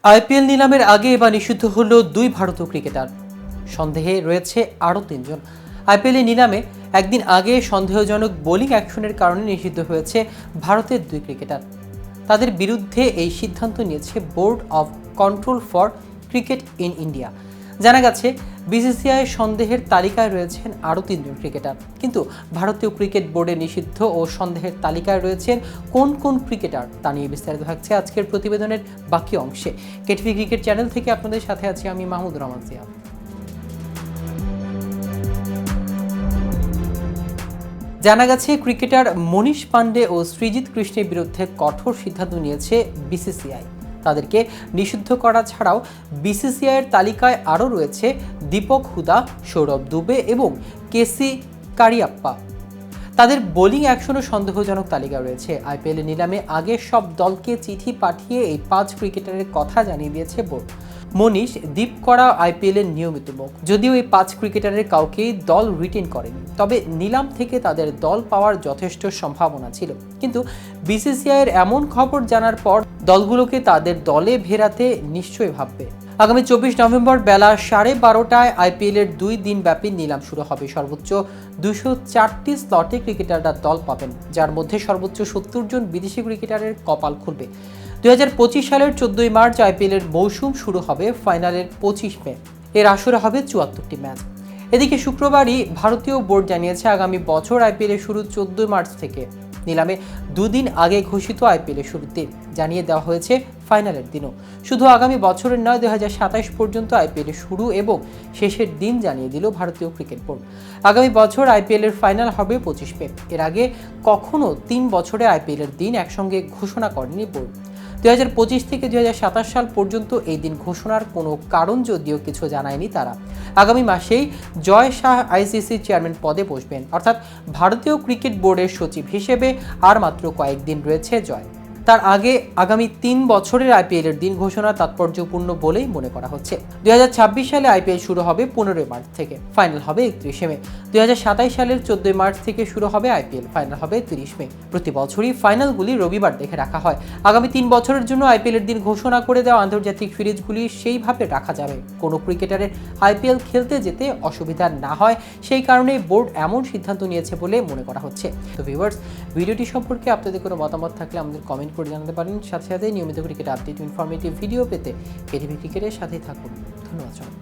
IPL নিলামের আগে এবার নিষিদ্ধ হল দুই ভারতীয় ক্রিকেটার। সন্দেহে রয়েছে আরও তিনজন। আইপিএল নিলামে একদিন আগে সন্দেহজনক বোলিং অ্যাকশনের কারণে নিষিদ্ধ হয়েছে ভারতের দুই ক্রিকেটার। তাদের বিরুদ্ধে এই সিদ্ধান্ত নিয়েছে board of control for cricket in India. জানা গেছে বিসিসিআই সন্দেহের তালিকায় রয়েছেন আরও তিনজন ক্রিকেটার। কিন্তু ভারতীয় ক্রিকেট বোর্ডের নিষিদ্ধ ও সন্দেহের তালিকায় রয়েছেন কোন কোন ক্রিকেটার তা নিয়ে বিস্তারিত থাকছে আজকের প্রতিবেদনের বাকি অংশে। কেটিভি ক্রিকেট চ্যানেল থেকে আপনাদের সাথে আছি আমি মাহমুদুর রহমান জিয়া। জানা গেছে ক্রিকেটার মনীষ পান্ডে ও সৃজিত কৃষ্ণের বিরুদ্ধে কঠোর সিদ্ধান্ত নিয়েছে বিসিসিআই। তাদেরকে নিষিদ্ধ করা ছাড়াও বিসিসিআইয়ের তালিকায় আরও রয়েছে দীপক হুদা, সৌরভ দুবে এবং কেসি কারিয়াপ্পা। তাদের বোলিং অ্যাকশনও সন্দেহজনক তালিকা রয়েছে। আইপিএল নিলামে আগে সব দলকে চিঠি পাঠিয়ে এই 5 ক্রিকেটারের কথা জানিয়ে দিয়েছে বোর্ড। মনীষ দীপ করা আইপিএলের নিয়মিত মুখ। যদিও এই 5 ক্রিকেটারের কাউকেই দল রিটেন করেনি, তবে নিলাম থেকে তাদের দল পাওয়ার যথেষ্ট সম্ভাবনা ছিল। কিন্তু বিসিসিআইয়ের এমন খবর জানার পর দলগুলোকে তাদের দলে ফেরাতে নিশ্চয়ই ভাববে। আগামী 24 নভেম্বর বেলা 12:30টায় আইপিএলের 2 দিন ব্যাপী নিলাম শুরু হবে। সর্বোচ্চ 204টি স্লটে ক্রিকেটাররা দল পাবেন, যার মধ্যে সর্বোচ্চ 70 জন বিদেশি ক্রিকেটারের কপাল খুলবে। 2025 সালের 14 মার্চ আইপিএলের মৌসুম শুরু হবে। ফাইনালের 25 মে। এর আসরে হবে 74টি ম্যাচ। এদিকে শুক্রবারই ভারতীয় বোর্ড জানিয়েছে আগামী বছর আইপিএলের শুরু 14 মার্চ থেকে। নিলামে 2 দিন আগে ঘোষিত আইপিএলের শুরুর দিন জানিয়ে দেওয়া হয়েছে ফাইনালের দিনও। শুধু আগামী বছরের নয়, 2027 পর্যন্ত আইপিএলের শুরু এবং শেষের দিন জানিয়ে দিল ভারতীয় ক্রিকেট বোর্ড। আগামী বছর আইপিএলের ফাইনাল হবে 25 মে। এর আগে কখনো 3 বছরে আইপিএলের দিন একসঙ্গে ঘোষণা করেনি বোর্ড। 2025 থেকে 2027 সাল পর্যন্ত এই দিন ঘোষণার কোনো কারণ যদিও কিছু জানায়নি তারা। আগামী মাসেই জয় শাহ আইসিসি চেয়ারম্যান পদে বসবেন, অর্থাৎ ভারতীয় ক্রিকেট বোর্ডের সচিব হিসেবে আর মাত্র কয়েকদিন রয়েছে জয়। তার আগে আগামী 3 বছরের আইপিএলের দিন ঘোষণা তাৎপর্যপূর্ণ বলেই মনে করা হচ্ছে। 2026 সালে আইপিএল শুরু হবে 15 মার্চ থেকে, ফাইনাল হবে 31 মে। 2027 সালের 14 মার্চ থেকে শুরু হবে আইপিএল, ফাইনাল হবে 30 মে। প্রতি বছরই ফাইনালগুলি রবিবার দেখে রাখা হয়। আগামী 3 বছরের জন্য আইপিএলের দিন ঘোষণা করে দেওয়া আন্তর্জাতিক সিরিজগুলি সেইভাবে রাখা যাবে। কোনো ক্রিকেটারের আইপিএল খেলতে যেতে অসুবিধা না হয়, সেই কারণে বোর্ড এমন সিদ্ধান্ত নিয়েছে বলে মনে করা হচ্ছে। তো ভিউয়ার্স, ভিডিওটি সম্পর্কে আপনাদের কোনো মতামত থাকলে আমাদের কমেন্ট করে জানাতে পারেন। সাথে সাথে নিয়মিত ক্রিকেট আপডেট ইনফরমেটিভ ভিডিও পেতে কেটিভি ক্রিকেটের সাথেই থাকুন। ধন্যবাদ।